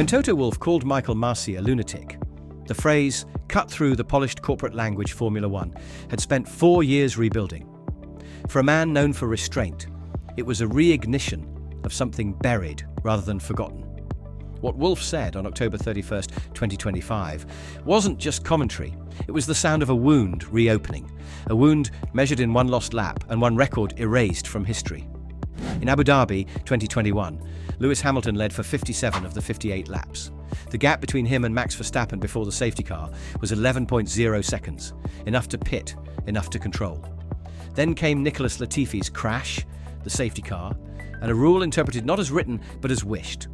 When Toto Wolff called Michael Masi a lunatic, the phrase, cut through the polished corporate language Formula One, had spent 4 years rebuilding. For a man known for restraint, it was a reignition of something buried rather than forgotten. What Wolff said on October 31st, 2025, wasn't just commentary. It was the sound of a wound reopening, a wound measured in one lost lap and one record erased from history. In Abu Dhabi 2021, Lewis Hamilton led for 57 of the 58 laps. The gap between him and Max Verstappen before the safety car was 11.0 seconds, enough to pit, enough to control. Then came Nicholas Latifi's crash, the safety car, and a rule interpreted not as written but as wished.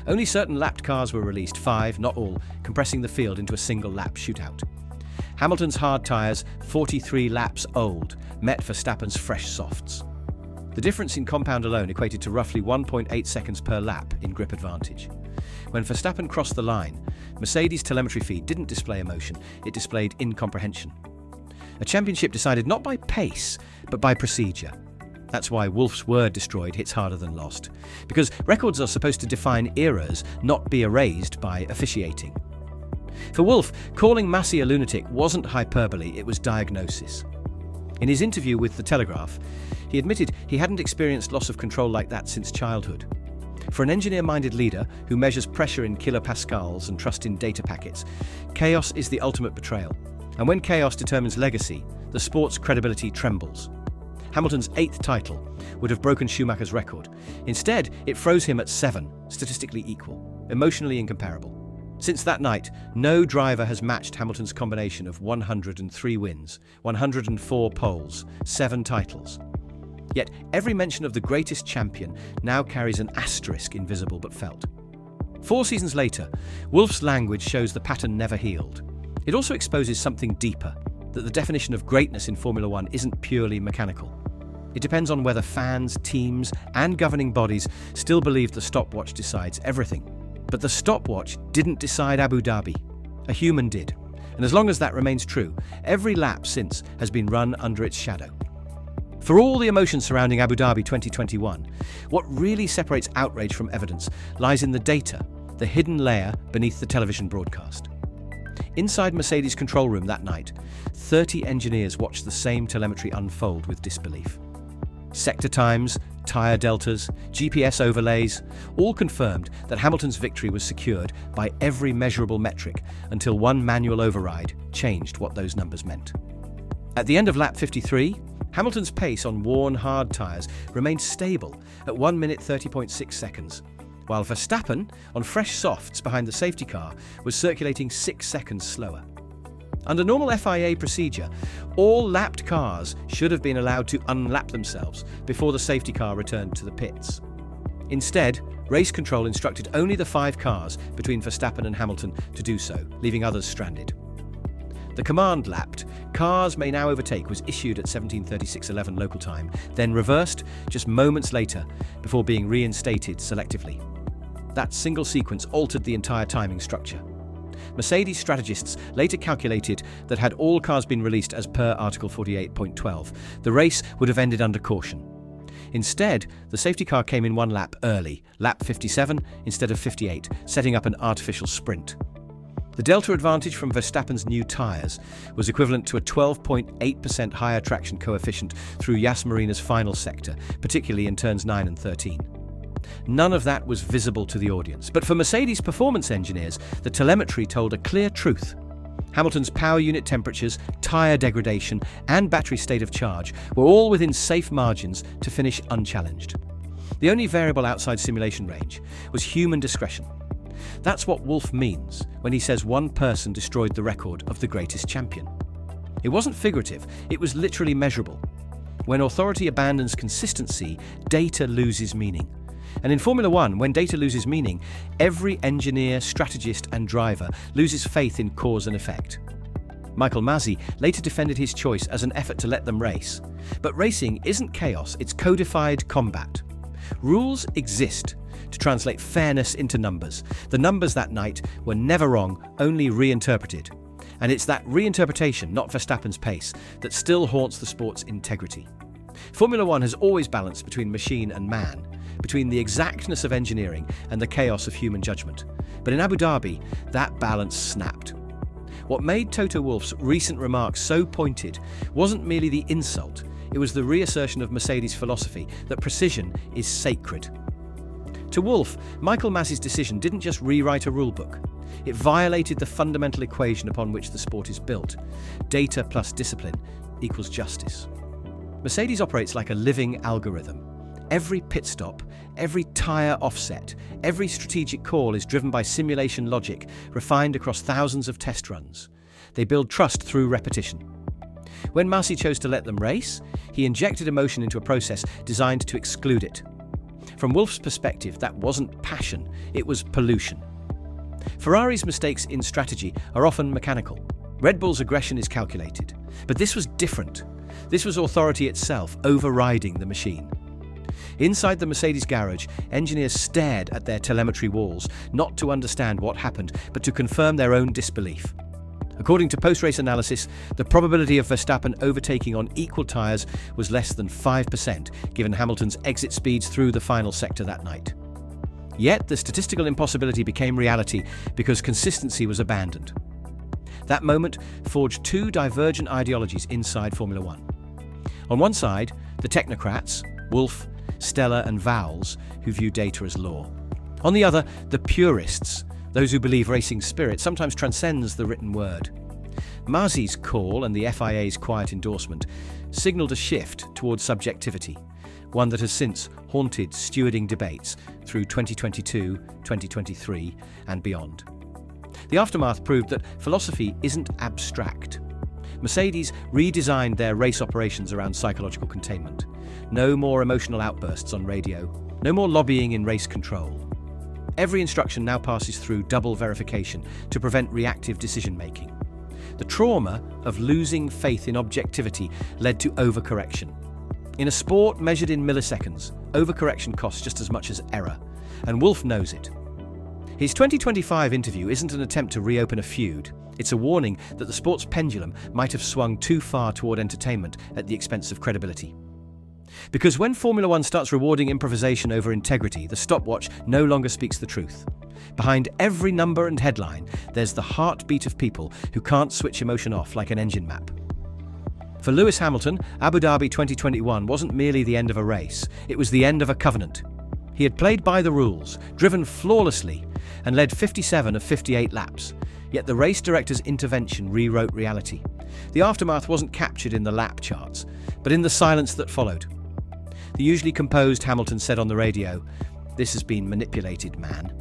Only certain lapped cars were released, 5, not all, compressing the field into a single lap shootout. Hamilton's hard tyres, 43 laps old, met Verstappen's fresh softs. The difference in compound alone equated to roughly 1.8 seconds per lap in grip advantage. When Verstappen crossed the line, Mercedes' telemetry feed didn't display emotion, it displayed incomprehension. A championship decided not by pace, but by procedure. That's why Wolff's word destroyed hits harder than lost. Because records are supposed to define eras, not be erased by officiating. For Wolff, calling Masi a lunatic wasn't hyperbole, it was diagnosis. In his interview with The Telegraph, he admitted he hadn't experienced loss of control like that since childhood. For an engineer-minded leader who measures pressure in kilopascals and trust in data packets, chaos is the ultimate betrayal. And when chaos determines legacy, the sport's credibility trembles. Hamilton's 8th title would have broken Schumacher's record. Instead, it froze him at 7, statistically equal, emotionally incomparable. Since that night, no driver has matched Hamilton's combination of 103 wins, 104 poles, 7 titles. Yet every mention of the greatest champion now carries an asterisk, invisible but felt. 4 seasons later, Wolff's language shows the pattern never healed. It also exposes something deeper, that the definition of greatness in Formula One isn't purely mechanical. It depends on whether fans, teams, and governing bodies still believe the stopwatch decides everything. But the stopwatch didn't decide Abu Dhabi. A human did. And as long as that remains true, every lap since has been run under its shadow. For all the emotion surrounding Abu Dhabi 2021, what really separates outrage from evidence lies in the data, the hidden layer beneath the television broadcast. Inside Mercedes' control room that night, 30 engineers watched the same telemetry unfold with disbelief. Sector times, tyre deltas, GPS overlays, all confirmed that Hamilton's victory was secured by every measurable metric until one manual override changed what those numbers meant. At the end of lap 53, Hamilton's pace on worn hard tyres remained stable at 1 minute 30.6 seconds, while Verstappen, on fresh softs behind the safety car, was circulating 6 seconds slower. Under normal FIA procedure, all lapped cars should have been allowed to unlap themselves before the safety car returned to the pits. Instead, race control instructed only the 5 cars between Verstappen and Hamilton to do so, leaving others stranded. The command lapped, cars may now overtake, was issued at 17:36:11 local time, then reversed just moments later before being reinstated selectively. That single sequence altered the entire timing structure. Mercedes strategists later calculated that had all cars been released as per Article 48.12, the race would have ended under caution. Instead, the safety car came in 1 lap early, lap 57 instead of 58, setting up an artificial sprint. The delta advantage from Verstappen's new tyres was equivalent to a 12.8% higher traction coefficient through Yas Marina's final sector, particularly in turns 9 and 13. None of that was visible to the audience, but for Mercedes performance engineers, the telemetry told a clear truth. Hamilton's power unit temperatures, tyre degradation, and battery state of charge were all within safe margins to finish unchallenged. The only variable outside simulation range was human discretion. That's what Wolff means when he says one person destroyed the record of the greatest champion. It wasn't figurative, it was literally measurable. When authority abandons consistency, data loses meaning. And in Formula One, when data loses meaning, every engineer, strategist and driver loses faith in cause and effect. Michael Masi later defended his choice as an effort to let them race. But racing isn't chaos, it's codified combat. Rules exist to translate fairness into numbers. The numbers that night were never wrong, only reinterpreted. And it's that reinterpretation, not Verstappen's pace, that still haunts the sport's integrity. Formula One has always balanced between machine and man, between the exactness of engineering and the chaos of human judgment. But in Abu Dhabi, that balance snapped. What made Toto Wolff's recent remarks so pointed wasn't merely the insult, it was the reassertion of Mercedes' philosophy that precision is sacred. To Wolff, Michael Masi's decision didn't just rewrite a rulebook. It violated the fundamental equation upon which the sport is built. Data plus discipline equals justice. Mercedes operates like a living algorithm. Every pit stop, every tyre offset, every strategic call is driven by simulation logic refined across thousands of test runs. They build trust through repetition. When Masi chose to let them race, he injected emotion into a process designed to exclude it. From Wolff's perspective, that wasn't passion, it was pollution. Ferrari's mistakes in strategy are often mechanical. Red Bull's aggression is calculated. But this was different. This was authority itself overriding the machine. Inside the Mercedes garage, engineers stared at their telemetry walls, not to understand what happened, but to confirm their own disbelief. According to post-race analysis, the probability of Verstappen overtaking on equal tyres was less than 5%, given Hamilton's exit speeds through the final sector that night. Yet the statistical impossibility became reality because consistency was abandoned. That moment forged two divergent ideologies inside Formula One. On one side, the technocrats, Wolff, Stella and Vowles, who view data as law. On the other, the purists, those who believe racing spirit sometimes transcends the written word. Masi's call and the FIA's quiet endorsement signalled a shift towards subjectivity, one that has since haunted stewarding debates through 2022, 2023 and beyond. The aftermath proved that philosophy isn't abstract. Mercedes redesigned their race operations around psychological containment. No more emotional outbursts on radio, no more lobbying in race control. Every instruction now passes through double verification to prevent reactive decision-making. The trauma of losing faith in objectivity led to overcorrection. In a sport measured in milliseconds, overcorrection costs just as much as error, and Wolff knows it. His 2025 interview isn't an attempt to reopen a feud. It's a warning that the sport's pendulum might have swung too far toward entertainment at the expense of credibility. Because when Formula One starts rewarding improvisation over integrity, the stopwatch no longer speaks the truth. Behind every number and headline, there's the heartbeat of people who can't switch emotion off like an engine map. For Lewis Hamilton, Abu Dhabi 2021 wasn't merely the end of a race, it was the end of a covenant. He had played by the rules, driven flawlessly, and led 57 of 58 laps. Yet the race director's intervention rewrote reality. The aftermath wasn't captured in the lap charts, but in the silence that followed. The usually composed Hamilton said on the radio, "This has been manipulated, man."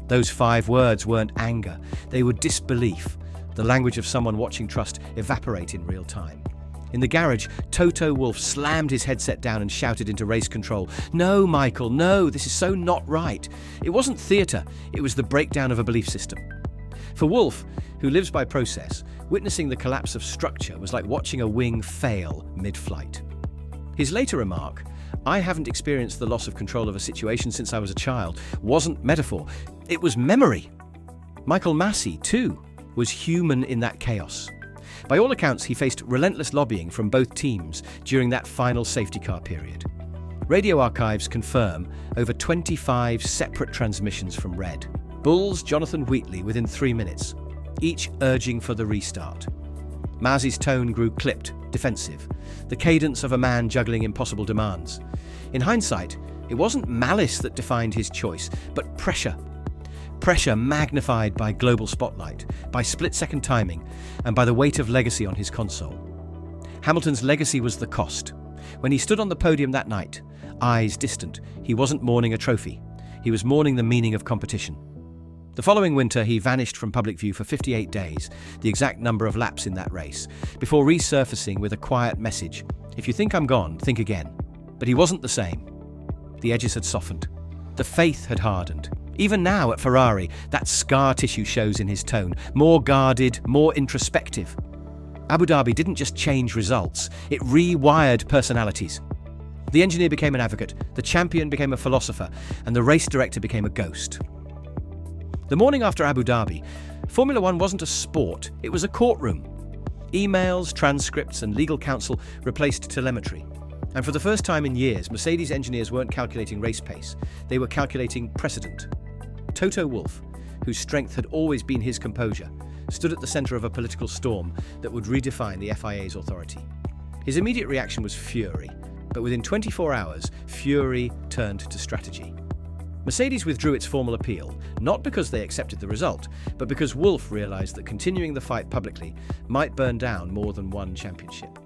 Those 5 words weren't anger, they were disbelief, the language of someone watching trust evaporate in real time. In the garage, Toto Wolff slammed his headset down and shouted into race control, "No, Michael, no, this is so not right." It wasn't theatre, it was the breakdown of a belief system. For Wolff, who lives by process, witnessing the collapse of structure was like watching a wing fail mid-flight. His later remark, "I haven't experienced the loss of control of a situation since I was a child," wasn't metaphor, it was memory. Michael Masi, too, was human in that chaos. By all accounts, he faced relentless lobbying from both teams during that final safety car period. Radio archives confirm over 25 separate transmissions from Red Bull's Jonathan Wheatley within 3 minutes, each urging for the restart. Masi's tone grew clipped, defensive, the cadence of a man juggling impossible demands. In hindsight, it wasn't malice that defined his choice, but pressure. Pressure magnified by global spotlight, by split-second timing, and by the weight of legacy on his console. Hamilton's legacy was the cost. When he stood on the podium that night, eyes distant, he wasn't mourning a trophy. He was mourning the meaning of competition. The following winter, he vanished from public view for 58 days, the exact number of laps in that race, before resurfacing with a quiet message, "If you think I'm gone, think again." But he wasn't the same. The edges had softened. The faith had hardened. Even now at Ferrari, that scar tissue shows in his tone, more guarded, more introspective. Abu Dhabi didn't just change results, it rewired personalities. The engineer became an advocate, the champion became a philosopher, and the race director became a ghost. The morning after Abu Dhabi, Formula One wasn't a sport, it was a courtroom. Emails, transcripts, and legal counsel replaced telemetry. And for the first time in years, Mercedes engineers weren't calculating race pace, they were calculating precedent. Toto Wolff, whose strength had always been his composure, stood at the centre of a political storm that would redefine the FIA's authority. His immediate reaction was fury, but within 24 hours, fury turned to strategy. Mercedes withdrew its formal appeal, not because they accepted the result, but because Wolff realised that continuing the fight publicly might burn down more than one championship.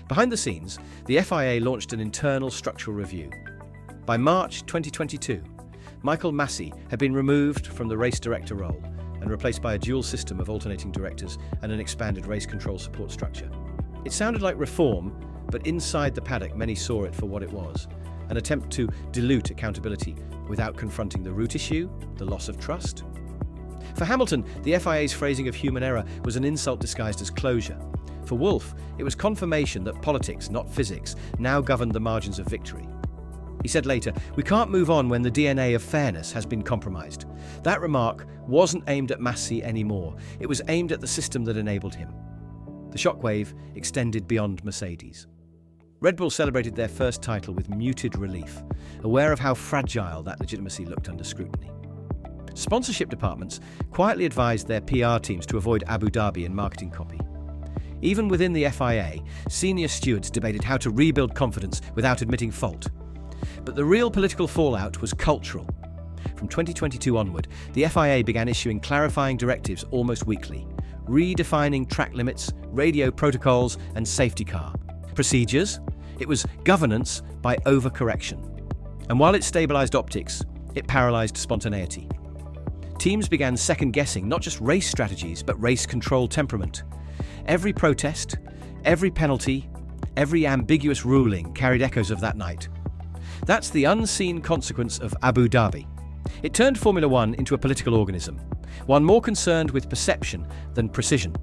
Behind the scenes, the FIA launched an internal structural review. By March 2022, Michael Masi had been removed from the race director role and replaced by a dual system of alternating directors and an expanded race control support structure. It sounded like reform, but inside the paddock many saw it for what it was, an attempt to dilute accountability without confronting the root issue, the loss of trust. For Hamilton, the FIA's phrasing of human error was an insult disguised as closure. For Wolff, it was confirmation that politics, not physics, now governed the margins of victory. He said later, "We can't move on when the DNA of fairness has been compromised." That remark wasn't aimed at Masi anymore. It was aimed at the system that enabled him. The shockwave extended beyond Mercedes. Red Bull celebrated their first title with muted relief, aware of how fragile that legitimacy looked under scrutiny. Sponsorship departments quietly advised their PR teams to avoid Abu Dhabi in marketing copy. Even within the FIA, senior stewards debated how to rebuild confidence without admitting fault. But the real political fallout was cultural. From 2022 onward, the FIA began issuing clarifying directives almost weekly, redefining track limits, radio protocols, and safety car procedures. It was governance by overcorrection. And while it stabilised optics, it paralysed spontaneity. Teams began second-guessing not just race strategies, but race control temperament. Every protest, every penalty, every ambiguous ruling carried echoes of that night. That's the unseen consequence of Abu Dhabi. It turned Formula One into a political organism, one more concerned with perception than precision.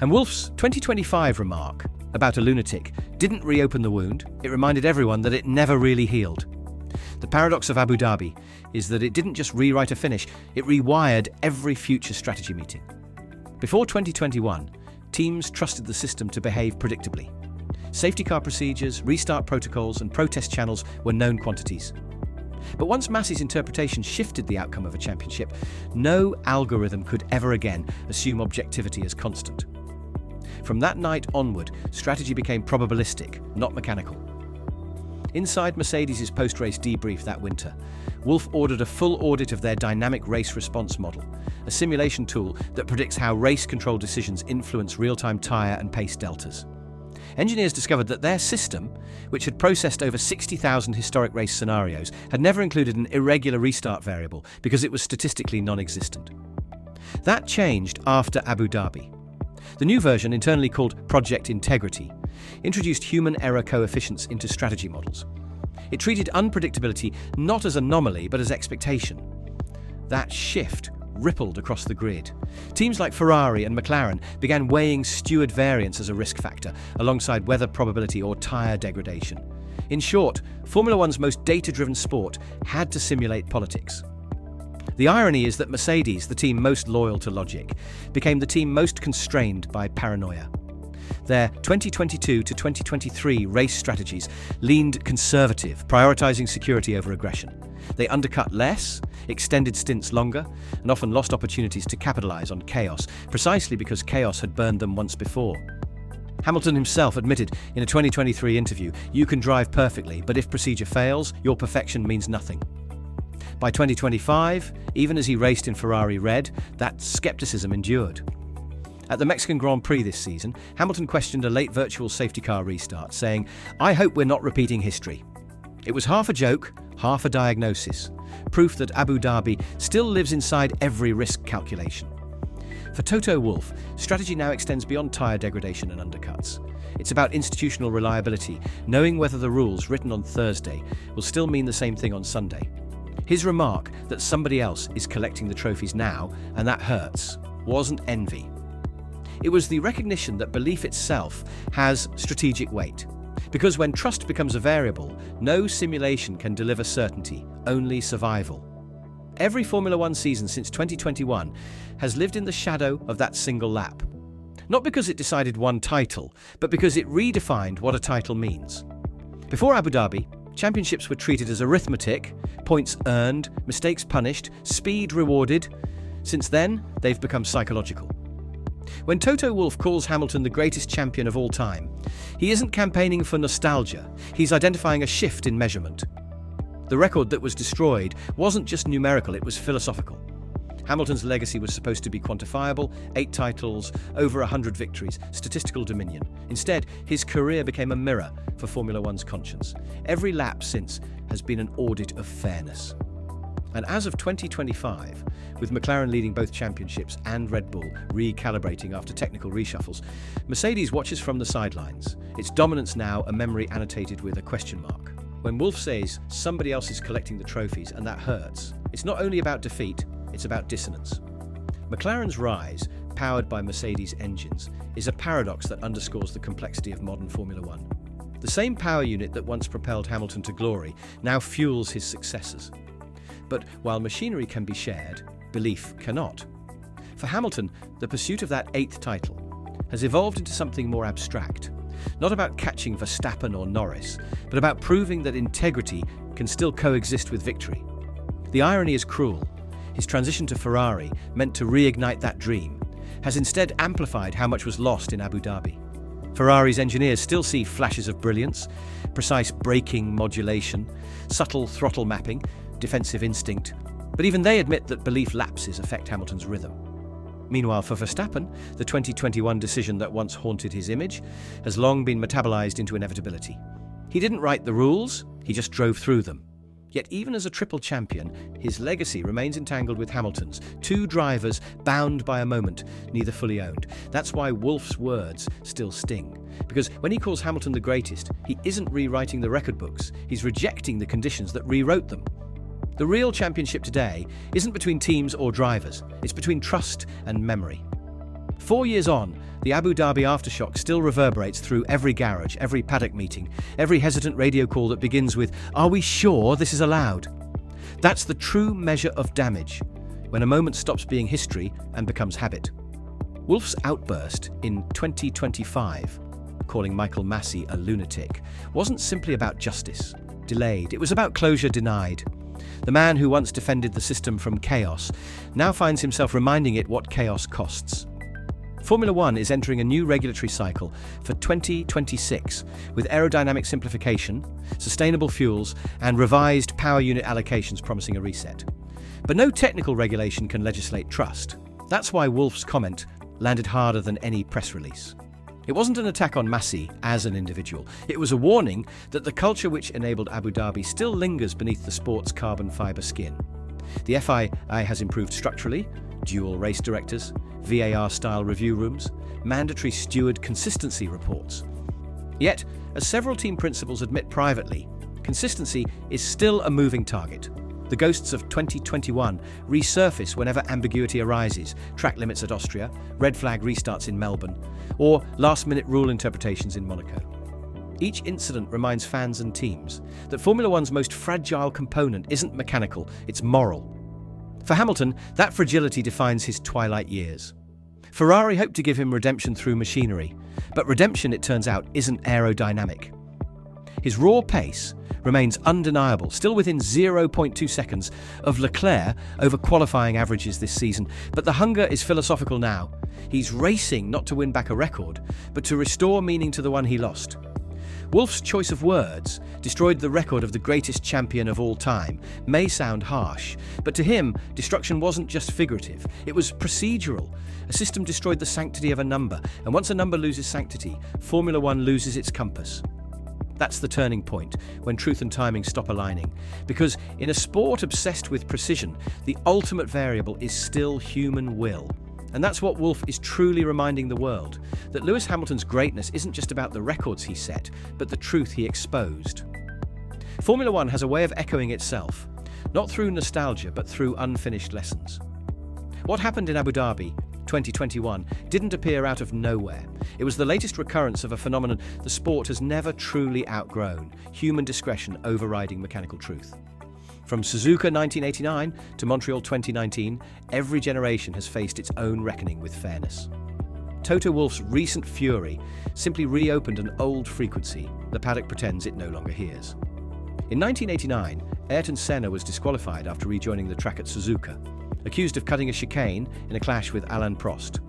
And Wolff's 2025 remark about a lunatic didn't reopen the wound, it reminded everyone that it never really healed. The paradox of Abu Dhabi is that it didn't just rewrite a finish, it rewired every future strategy meeting. Before 2021, teams trusted the system to behave predictably. Safety car procedures, restart protocols, and protest channels were known quantities. But once Masi's interpretation shifted the outcome of a championship, no algorithm could ever again assume objectivity as constant. From that night onward, strategy became probabilistic, not mechanical. Inside Mercedes' post-race debrief that winter, Wolff ordered a full audit of their dynamic race response model, a simulation tool that predicts how race control decisions influence real-time tyre and pace deltas. Engineers discovered that their system, which had processed over 60,000 historic race scenarios, had never included an irregular restart variable because it was statistically non-existent. That changed after Abu Dhabi. The new version, internally called Project Integrity, introduced human error coefficients into strategy models. It treated unpredictability not as anomaly but as expectation. That shift rippled across the grid. Teams like Ferrari and McLaren began weighing steward variance as a risk factor, alongside weather probability or tyre degradation. In short, Formula One's most data-driven sport had to simulate politics. The irony is that Mercedes, the team most loyal to logic, became the team most constrained by paranoia. Their 2022 to 2023 race strategies leaned conservative, prioritizing security over aggression. They undercut less, extended stints longer, and often lost opportunities to capitalize on chaos, precisely because chaos had burned them once before. Hamilton himself admitted in a 2023 interview, "You can drive perfectly, but if procedure fails, your perfection means nothing." By 2025, even as he raced in Ferrari red, that skepticism endured. At the Mexican Grand Prix this season, Hamilton questioned a late virtual safety car restart, saying, "I hope we're not repeating history." It was half a joke, half a diagnosis, proof that Abu Dhabi still lives inside every risk calculation. For Toto Wolff, strategy now extends beyond tyre degradation and undercuts. It's about institutional reliability, knowing whether the rules written on Thursday will still mean the same thing on Sunday. His remark that somebody else is collecting the trophies now, and that hurts, wasn't envy. It was the recognition that belief itself has strategic weight. Because when trust becomes a variable, no simulation can deliver certainty, only survival. Every Formula One season since 2021 has lived in the shadow of that single lap. Not because it decided one title, but because it redefined what a title means. Before Abu Dhabi, Championships were treated as arithmetic, points earned, mistakes punished, speed rewarded. Since then, they've become psychological. When Toto Wolff calls Hamilton the greatest champion of all time, he isn't campaigning for nostalgia, he's identifying a shift in measurement. The record that was destroyed wasn't just numerical, it was philosophical. Hamilton's legacy was supposed to be quantifiable: 8 titles, over 100 victories, statistical dominion. Instead, his career became a mirror for Formula One's conscience. Every lap since has been an audit of fairness. And as of 2025, with McLaren leading both championships and Red Bull recalibrating after technical reshuffles, Mercedes watches from the sidelines, its dominance now a memory annotated with a question mark. When Wolff says somebody else is collecting the trophies and that hurts, it's not only about defeat, it's about dissonance. McLaren's rise, powered by Mercedes engines, is a paradox that underscores the complexity of modern Formula One. The same power unit that once propelled Hamilton to glory now fuels his successors. But while machinery can be shared, belief cannot. For Hamilton, the pursuit of that 8th title has evolved into something more abstract, not about catching Verstappen or Norris, but about proving that integrity can still coexist with victory. The irony is cruel. His transition to Ferrari, meant to reignite that dream, has instead amplified how much was lost in Abu Dhabi. Ferrari's engineers still see flashes of brilliance, precise braking modulation, subtle throttle mapping, defensive instinct, but even they admit that belief lapses affect Hamilton's rhythm. Meanwhile, for Verstappen, the 2021 decision that once haunted his image has long been metabolized into inevitability. He didn't write the rules, he just drove through them. Yet even as a triple champion, his legacy remains entangled with Hamilton's, 2 drivers bound by a moment, neither fully owned. That's why Wolff's words still sting. Because when he calls Hamilton the greatest, he isn't rewriting the record books, he's rejecting the conditions that rewrote them. The real championship today isn't between teams or drivers, it's between trust and memory. 4 years on, the Abu Dhabi aftershock still reverberates through every garage, every paddock meeting, every hesitant radio call that begins with, "Are we sure this is allowed?" That's the true measure of damage, when a moment stops being history and becomes habit. Wolff's outburst in 2025, calling Michael Masi a lunatic, wasn't simply about justice delayed, it was about closure denied. The man who once defended the system from chaos now finds himself reminding it what chaos costs. Formula One is entering a new regulatory cycle for 2026 with aerodynamic simplification, sustainable fuels, and revised power unit allocations promising a reset. But no technical regulation can legislate trust. That's why Wolff's comment landed harder than any press release. It wasn't an attack on Masi as an individual. It was a warning that the culture which enabled Abu Dhabi still lingers beneath the sport's carbon fibre skin. The FIA has improved structurally: dual race directors, VAR-style review rooms, mandatory steward consistency reports. Yet, as several team principals admit privately, consistency is still a moving target. The ghosts of 2021 resurface whenever ambiguity arises: track limits at Austria, red flag restarts in Melbourne, or last-minute rule interpretations in Monaco. Each incident reminds fans and teams that Formula One's most fragile component isn't mechanical, it's moral. For Hamilton, that fragility defines his twilight years. Ferrari hoped to give him redemption through machinery, but redemption, it turns out, isn't aerodynamic. His raw pace remains undeniable, still within 0.2 seconds of Leclerc over qualifying averages this season, but the hunger is philosophical now. He's racing not to win back a record, but to restore meaning to the one he lost. Wolff's choice of words, destroyed the record of the greatest champion of all time, may sound harsh, but to him, destruction wasn't just figurative, it was procedural. A system destroyed the sanctity of a number, and once a number loses sanctity, Formula One loses its compass. That's the turning point, when truth and timing stop aligning. Because in a sport obsessed with precision, the ultimate variable is still human will. And that's what Wolff is truly reminding the world, that Lewis Hamilton's greatness isn't just about the records he set, but the truth he exposed. Formula One has a way of echoing itself, not through nostalgia, but through unfinished lessons. What happened in Abu Dhabi 2021 didn't appear out of nowhere. It was the latest recurrence of a phenomenon the sport has never truly outgrown: human discretion overriding mechanical truth. From Suzuka 1989 to Montreal 2019, every generation has faced its own reckoning with fairness. Toto Wolff's recent fury simply reopened an old frequency the paddock pretends it no longer hears. In 1989, Ayrton Senna was disqualified after rejoining the track at Suzuka, accused of cutting a chicane in a clash with Alain Prost.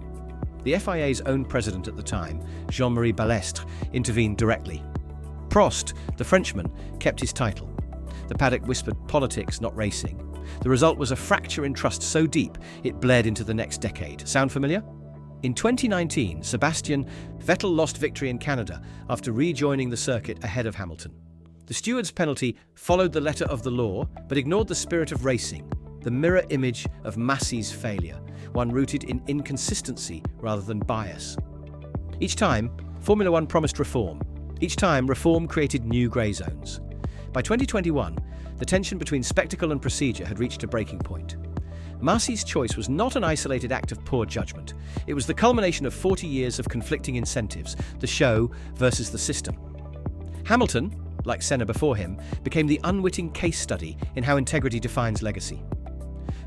The FIA's own president at the time, Jean-Marie Balestre, intervened directly. Prost, the Frenchman, kept his title. The paddock whispered politics, not racing. The result was a fracture in trust so deep it bled into the next decade. Sound familiar? In 2019, Sebastian Vettel lost victory in Canada after rejoining the circuit ahead of Hamilton. The steward's penalty followed the letter of the law, but ignored the spirit of racing, the mirror image of Masi's failure, one rooted in inconsistency rather than bias. Each time, Formula One promised reform. Each time, reform created new grey zones. By 2021, the tension between spectacle and procedure had reached a breaking point. Masi's choice was not an isolated act of poor judgment. It was the culmination of 40 years of conflicting incentives, the show versus the system. Hamilton, like Senna before him, became the unwitting case study in how integrity defines legacy.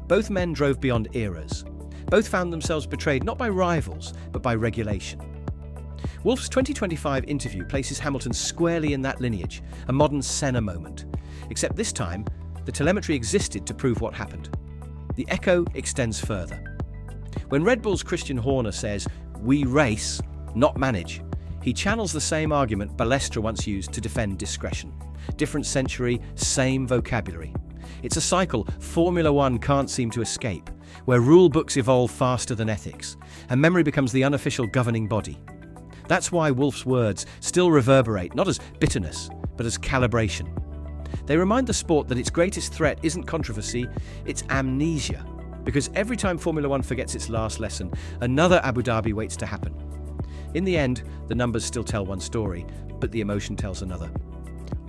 Both men drove beyond eras. Both found themselves betrayed not by rivals, but by regulation. Wolff's 2025 interview places Hamilton squarely in that lineage, a modern Senna moment. Except this time, the telemetry existed to prove what happened. The echo extends further. When Red Bull's Christian Horner says, "We race, not manage," he channels the same argument Balestre once used to defend discretion. Different century, same vocabulary. It's a cycle Formula One can't seem to escape, where rule books evolve faster than ethics, and memory becomes the unofficial governing body. That's why Wolff's words still reverberate, not as bitterness, but as calibration. They remind the sport that its greatest threat isn't controversy, it's amnesia. Because every time Formula One forgets its last lesson, another Abu Dhabi waits to happen. In the end, the numbers still tell one story, but the emotion tells another.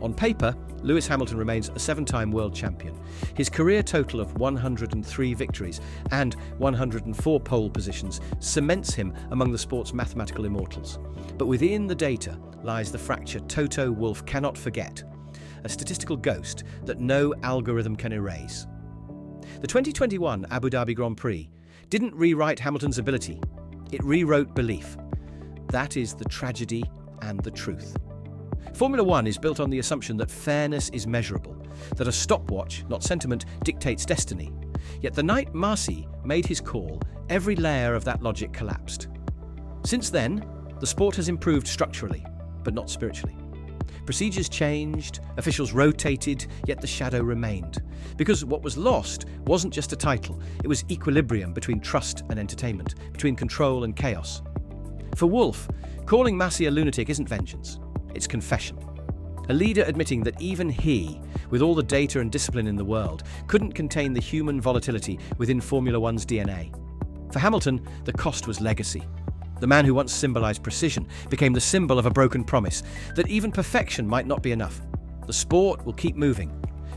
On paper, Lewis Hamilton remains a 7-time world champion. His career total of 103 victories and 104 pole positions cements him among the sport's mathematical immortals. But within the data lies the fracture Toto Wolff cannot forget, a statistical ghost that no algorithm can erase. The 2021 Abu Dhabi Grand Prix didn't rewrite Hamilton's ability, it rewrote belief. That is the tragedy and the truth. Formula One is built on the assumption that fairness is measurable, that a stopwatch, not sentiment, dictates destiny. Yet the night Masi made his call, every layer of that logic collapsed. Since then, the sport has improved structurally, but not spiritually. Procedures changed, officials rotated, yet the shadow remained. Because what was lost wasn't just a title, it was equilibrium between trust and entertainment, between control and chaos. For Wolff, calling Masi a lunatic isn't vengeance, it's confession. A leader admitting that even he, with all the data and discipline in the world, couldn't contain the human volatility within Formula One's DNA. For Hamilton, the cost was legacy. The man who once symbolized precision became the symbol of a broken promise, that even perfection might not be enough. The sport will keep moving.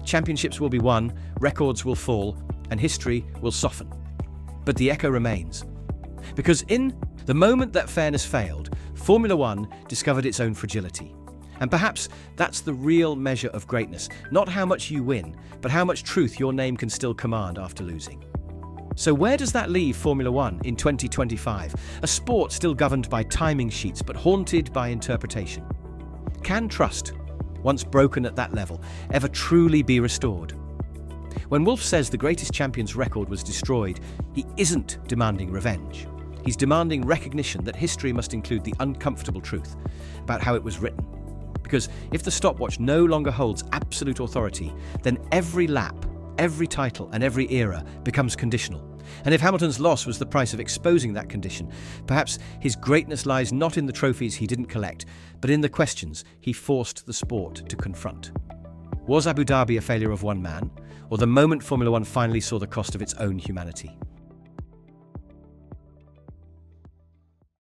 Championships will be won, records will fall, and history will soften. But the echo remains. Because in the moment that fairness failed, Formula One discovered its own fragility. And perhaps that's the real measure of greatness, not how much you win, but how much truth your name can still command after losing. So where does that leave Formula One in 2025? A sport still governed by timing sheets, but haunted by interpretation. Can trust, once broken at that level, ever truly be restored? When Wolff says the greatest champion's record was destroyed, he isn't demanding revenge. He's demanding recognition that history must include the uncomfortable truth about how it was written. Because if the stopwatch no longer holds absolute authority, then every lap, every title and every era becomes conditional. And if Hamilton's loss was the price of exposing that condition, perhaps his greatness lies not in the trophies he didn't collect, but in the questions he forced the sport to confront. Was Abu Dhabi a failure of one man, or the moment Formula One finally saw the cost of its own humanity?